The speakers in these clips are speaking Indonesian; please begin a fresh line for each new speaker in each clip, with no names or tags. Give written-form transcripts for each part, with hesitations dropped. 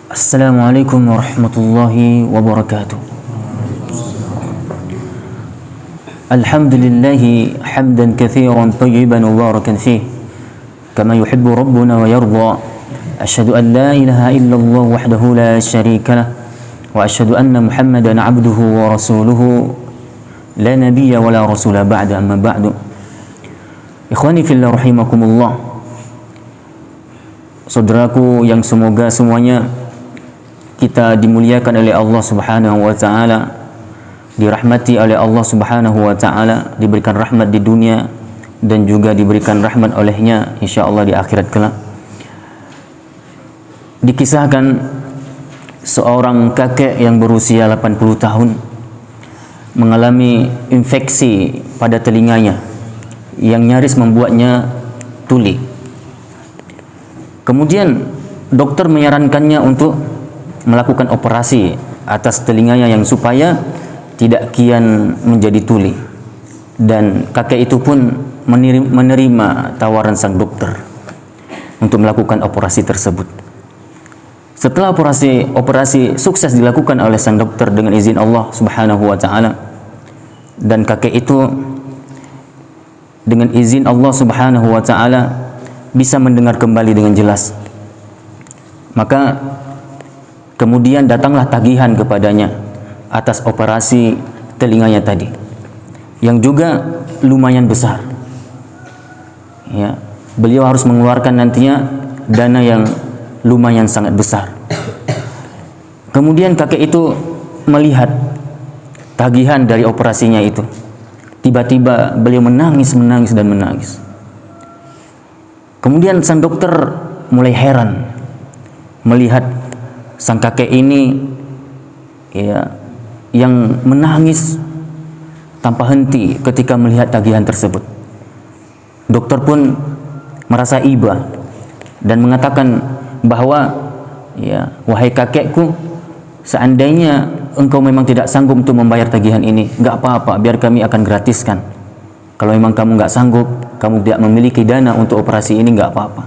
Assalamualaikum warahmatullahi wabarakatuh. Alhamdulillahi hamdan katsiran tayyiban mubarakan fih kama yuhibbu rabbuna wa yarda. Asyhadu an la ilaha illallah wahdahu la syarika lah wa asyhadu anna Muhammadan abduhu wa rasuluhu la nabiyya wa la rasula ba'da, amma ba'du. Ikhwani fillah rahimakumullah. Saudaraku yang semoga semuanya kita dimuliakan oleh Allah Subhanahu wa taala, dirahmati oleh Allah Subhanahu wa taala, diberikan rahmat di dunia dan juga diberikan rahmat olehnya insyaallah di akhirat kelak. Dikisahkan seorang kakek yang berusia 80 tahun mengalami infeksi pada telinganya yang nyaris membuatnya tuli. Kemudian dokter menyarankannya untuk melakukan operasi atas telinganya yang supaya tidak kian menjadi tuli, dan kakek itu pun menerima tawaran sang dokter untuk melakukan operasi tersebut. Setelah operasi sukses dilakukan oleh sang dokter dengan izin Allah Subhanahu wa taala, dan kakek itu dengan izin Allah Subhanahu wa taala bisa mendengar kembali dengan jelas. Maka kemudian datanglah tagihan kepadanya atas operasi telinganya tadi, yang juga lumayan besar. Ya, beliau harus mengeluarkan nantinya dana yang lumayan sangat besar. Kemudian kakek itu melihat tagihan dari operasinya itu. Tiba-tiba beliau menangis dan menangis. Kemudian sang dokter mulai heran melihat sang kakek ini ya, yang menangis tanpa henti ketika melihat tagihan tersebut. Dokter pun merasa iba dan mengatakan bahwa ya, wahai kakekku, seandainya engkau memang tidak sanggup untuk membayar tagihan ini, nggak apa-apa, biar kami akan gratiskan. Kalau memang kamu nggak sanggup, kamu tidak memiliki dana untuk operasi ini, nggak apa-apa.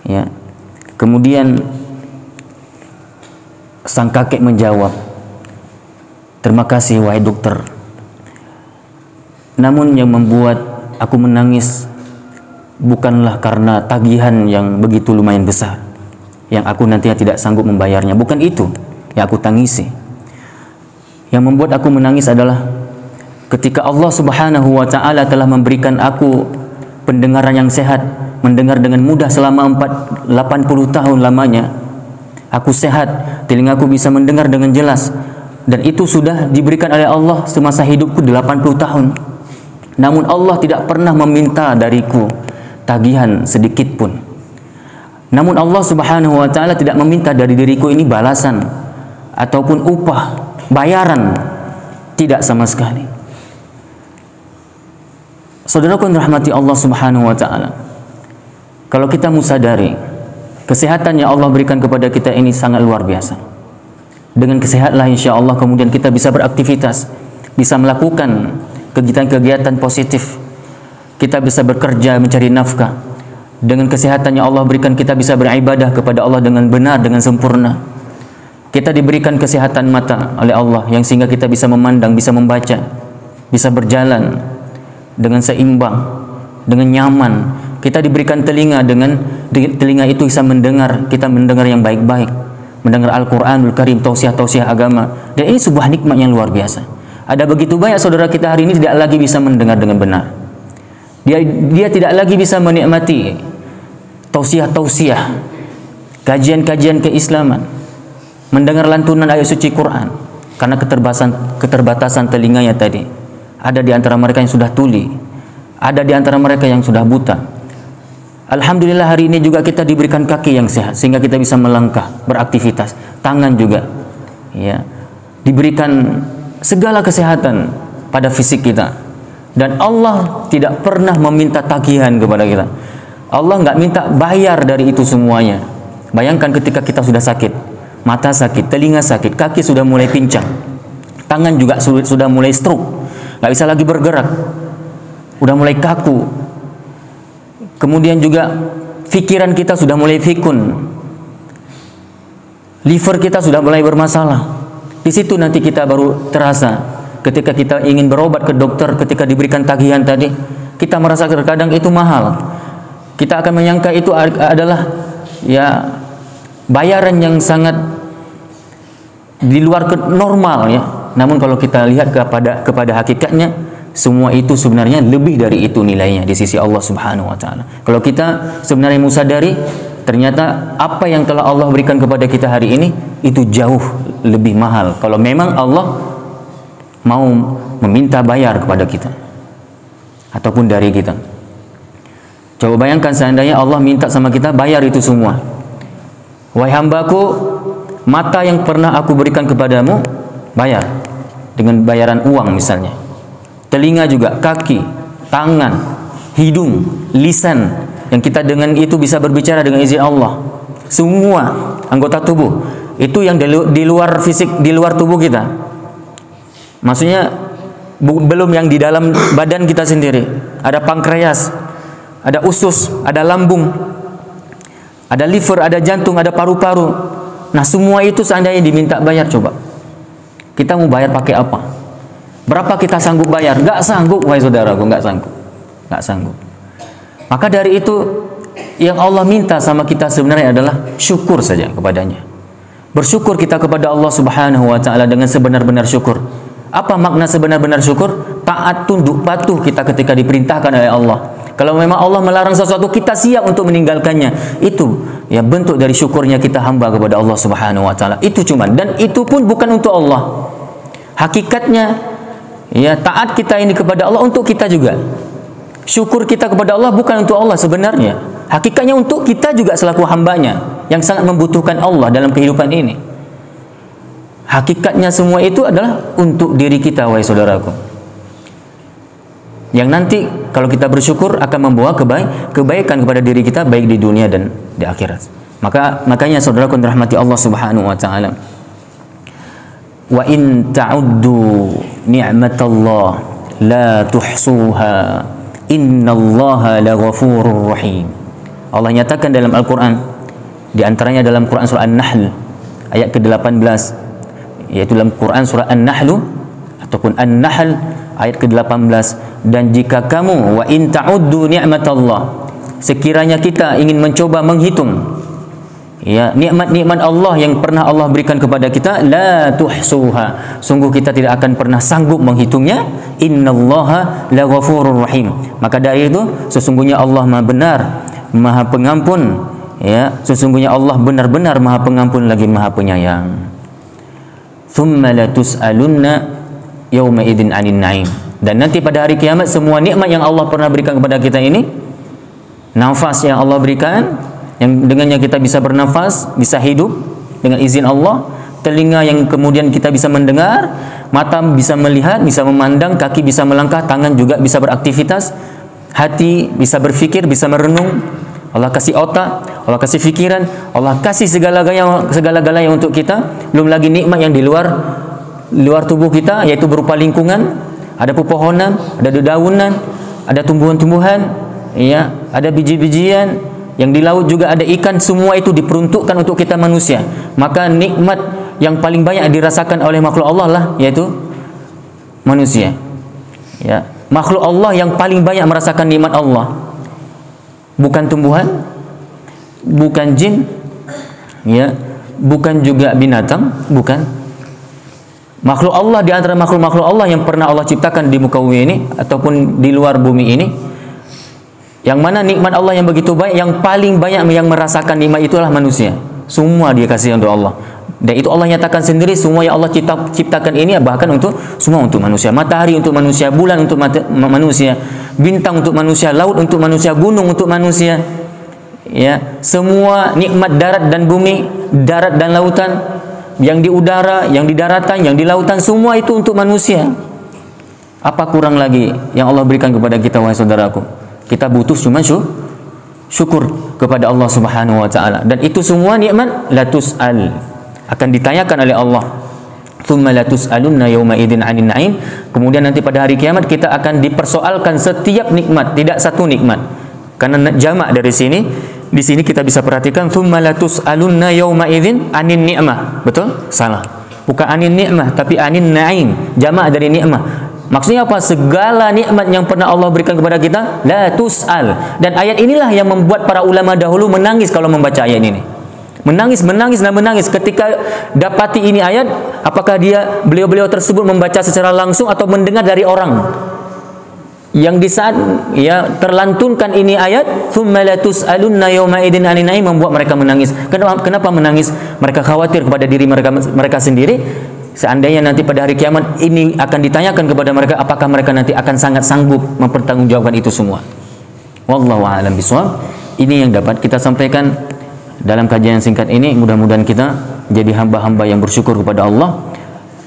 Ya. Kemudian sang kakek menjawab, terima kasih wahai dokter. Namun yang membuat aku menangis bukanlah karena tagihan yang begitu lumayan besar, yang aku nantinya tidak sanggup membayarnya. Bukan itu yang aku tangisi. Yang membuat aku menangis adalah ketika Allah Subhanahu wa taala telah memberikan aku pendengaran yang sehat, mendengar dengan mudah selama 80 tahun lamanya. Aku sehat, telingaku bisa mendengar dengan jelas, dan itu sudah diberikan oleh Allah semasa hidupku 80 tahun. Namun Allah tidak pernah meminta dariku tagihan sedikit pun. Namun Allah Subhanahu wa taala tidak meminta dari diriku ini balasan ataupun upah, bayaran, tidak sama sekali. Saudaraku yang dirahmati Allah Subhanahu wa taala, kalau kita musadari kesehatan yang Allah berikan kepada kita ini sangat luar biasa. Dengan kesehatanlah insya Allah kemudian kita bisa beraktivitas, bisa melakukan kegiatan-kegiatan positif. Kita bisa bekerja, mencari nafkah. Dengan kesehatan yang Allah berikan kita bisa beribadah kepada Allah dengan benar, dengan sempurna. Kita diberikan kesehatan mata oleh Allah yang sehingga kita bisa memandang, bisa membaca, bisa berjalan dengan seimbang, dengan nyaman. Kita diberikan telinga, dengan telinga itu bisa mendengar, kita mendengar yang baik-baik, mendengar Al-Quranul Karim, tausiah-tausiah agama, dan ini sebuah nikmat yang luar biasa. Ada begitu banyak saudara kita hari ini tidak lagi bisa mendengar dengan benar. Dia tidak lagi bisa menikmati tausiah-tausiah, kajian-kajian keislaman, mendengar lantunan ayat suci Quran karena keterbatasan telinganya tadi. Ada di antara mereka yang sudah tuli, ada di antara mereka yang sudah buta. Alhamdulillah hari ini juga kita diberikan kaki yang sehat sehingga kita bisa melangkah, beraktivitas. Tangan juga ya, diberikan segala kesehatan pada fisik kita, dan Allah tidak pernah meminta tagihan kepada kita. Allah nggak minta bayar dari itu semuanya. Bayangkan ketika kita sudah sakit, mata sakit, telinga sakit, kaki sudah mulai pincang, tangan juga sudah mulai stroke, nggak bisa lagi bergerak, udah mulai kaku. Kemudian juga pikiran kita sudah mulai fikun. liver kita sudah mulai bermasalah. Di situ nanti kita baru terasa ketika kita ingin berobat ke dokter, ketika diberikan tagihan tadi, kita merasa terkadang itu mahal. Kita akan menyangka itu adalah ya bayaran yang sangat di luar normal ya. Namun kalau kita lihat kepada hakikatnya, semua itu sebenarnya lebih dari itu nilainya di sisi Allah Subhanahu wa taala. Kalau kita sebenarnya musadari, ternyata apa yang telah Allah berikan kepada kita hari ini itu jauh lebih mahal kalau memang Allah mau meminta bayar kepada kita ataupun dari kita. Coba bayangkan seandainya Allah minta sama kita bayar itu semua. Wahai hambaku, mata yang pernah aku berikan kepadamu, bayar dengan bayaran uang misalnya. Telinga juga, kaki, tangan, hidung, lisan, yang kita dengan itu bisa berbicara dengan izin Allah. Semua anggota tubuh itu yang di luar fisik, di luar tubuh kita. Maksudnya belum yang di dalam badan kita sendiri. Ada pankreas, ada usus, ada lambung, ada liver, ada jantung, ada paru-paru. Nah, semua itu seandainya diminta bayar, coba kita mau bayar pakai apa? Berapa kita sanggup bayar? Gak sanggup, wahai saudaraku, gak sanggup, gak sanggup. Maka dari itu yang Allah minta sama kita sebenarnya adalah syukur saja kepadanya. Bersyukur kita kepada Allah Subhanahu wa taala dengan sebenar-benar syukur. Apa makna sebenar-benar syukur? Taat, tunduk, patuh kita ketika diperintahkan oleh Allah. Kalau memang Allah melarang sesuatu, kita siap untuk meninggalkannya. Itu ya bentuk dari syukurnya kita hamba kepada Allah Subhanahu wa taala. Itu cuman, dan itu pun bukan untuk Allah. Hakikatnya ya taat kita ini kepada Allah untuk kita juga. Syukur kita kepada Allah bukan untuk Allah sebenarnya. Hakikatnya untuk kita juga selaku hambanya yang sangat membutuhkan Allah dalam kehidupan ini. Hakikatnya semua itu adalah untuk diri kita, wahai saudaraku. Yang nanti kalau kita bersyukur akan membawa kebaikan kepada diri kita baik di dunia dan di akhirat. Makanya saudaraku dirahmati Allah Subhanahu wa taala. Wa in ta'uddu ni'matallah la tuhsuha innallaha laghafurur rahim. Allah nyatakan dalam Al-Qur'an, di antaranya dalam Quran surah An-Nahl ayat ke-18, yaitu dalam Quran surah An-Nahl ataupun An-Nahl ayat ke-18, dan jika kamu wa in ta'uddu ni'matallah, sekiranya kita ingin mencoba menghitung ya nikmat-nikmat Allah yang pernah Allah berikan kepada kita, la tuhsuha, sungguh kita tidak akan pernah sanggup menghitungnya. Innallaha laghafurur rahim. Maka dari itu sesungguhnya Allah Maha benar, Maha pengampun ya, sesungguhnya Allah benar-benar Maha pengampun lagi Maha penyayang. Tsumma latus'alunna yauma idzin 'anil na'im. Dan nanti pada hari kiamat semua nikmat yang Allah pernah berikan kepada kita ini, nafas yang Allah berikan, yang dengannya kita bisa bernafas, bisa hidup dengan izin Allah, telinga yang kemudian kita bisa mendengar, mata bisa melihat, bisa memandang, kaki bisa melangkah, tangan juga bisa beraktivitas, hati bisa berfikir, bisa merenung. Allah kasih otak, Allah kasih fikiran, Allah kasih segala-galanya untuk kita. Belum lagi nikmat yang di luar tubuh kita, yaitu berupa lingkungan, ada pepohonan, ada dedaunan, ada tumbuhan-tumbuhan, ya, ada biji-bijian. Yang di laut juga ada ikan, semua itu diperuntukkan untuk kita manusia. Maka nikmat yang paling banyak dirasakan oleh makhluk Allah lah, yaitu manusia. Ya, makhluk Allah yang paling banyak merasakan nikmat Allah. Bukan tumbuhan, bukan jin, ya, bukan juga binatang, bukan. Makhluk Allah di antara makhluk-makhluk Allah yang pernah Allah ciptakan di muka bumi ini ataupun di luar bumi ini, yang mana nikmat Allah yang begitu baik, yang paling banyak yang merasakan nikmat itulah manusia. Semua dia kasih untuk Allah. Dan itu Allah nyatakan sendiri, semua yang Allah ciptakan ini bahkan semua untuk manusia. Matahari untuk manusia, bulan untuk manusia, bintang untuk manusia, laut untuk manusia, gunung untuk manusia. Ya, semua nikmat darat dan bumi, darat dan lautan, yang di udara, yang di daratan, yang di lautan, semua itu untuk manusia. Apa kurang lagi yang Allah berikan kepada kita, wahai saudaraku? Kita butuh cuma syukur kepada Allah Subhanahu wa taala. Dan itu semua nikmat latus'al, akan ditanyakan oleh Allah. Tsumma latus'alunna yauma idzin 'anil na'im. Kemudian nanti pada hari kiamat kita akan dipersoalkan setiap nikmat, tidak satu nikmat. Karena jamak dari sini di sini kita bisa perhatikan tsumma latus'alunna yauma idzin anin ni'mah. Betul? Salah. Bukan anin ni'mah tapi anin na'im. Jamak dari ni'mah. Maksudnya apa? Segala nikmat yang pernah Allah berikan kepada kita, la tus'al. Dan ayat inilah yang membuat para ulama dahulu menangis kalau membaca ayat ini. Menangis dan menangis ketika dapati ini ayat. Apakah beliau-beliau tersebut membaca secara langsung atau mendengar dari orang? Yang di saat terlantunkan ini ayat, tsumma la tus'alunna yauma idzin 'anin na'im, membuat mereka menangis. Kenapa menangis? Mereka khawatir kepada diri mereka sendiri. Seandainya nanti pada hari kiamat ini akan ditanyakan kepada mereka, apakah mereka nanti akan sangat sanggup mempertanggungjawabkan itu semua. Wallahu a'lam bishawab. Ini yang dapat kita sampaikan dalam kajian singkat ini. Mudah-mudahan kita jadi hamba-hamba yang bersyukur kepada Allah,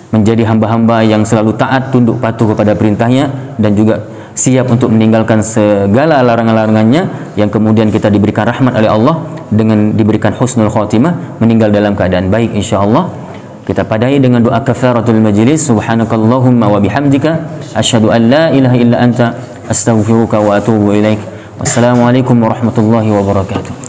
menjadi hamba-hamba yang selalu taat, tunduk patuh kepada perintahnya, dan juga siap untuk meninggalkan segala larangan-larangannya, yang kemudian kita diberikan rahmat oleh Allah dengan diberikan husnul khotimah, meninggal dalam keadaan baik insyaallah. Kita padai dengan doa kafaratul majlis. Subhanakallahumma wa bihamdika asyhadu an la ilaha illa anta astaghfiruka wa atubu ilaik. Wassalamualaikum warahmatullahi wabarakatuh.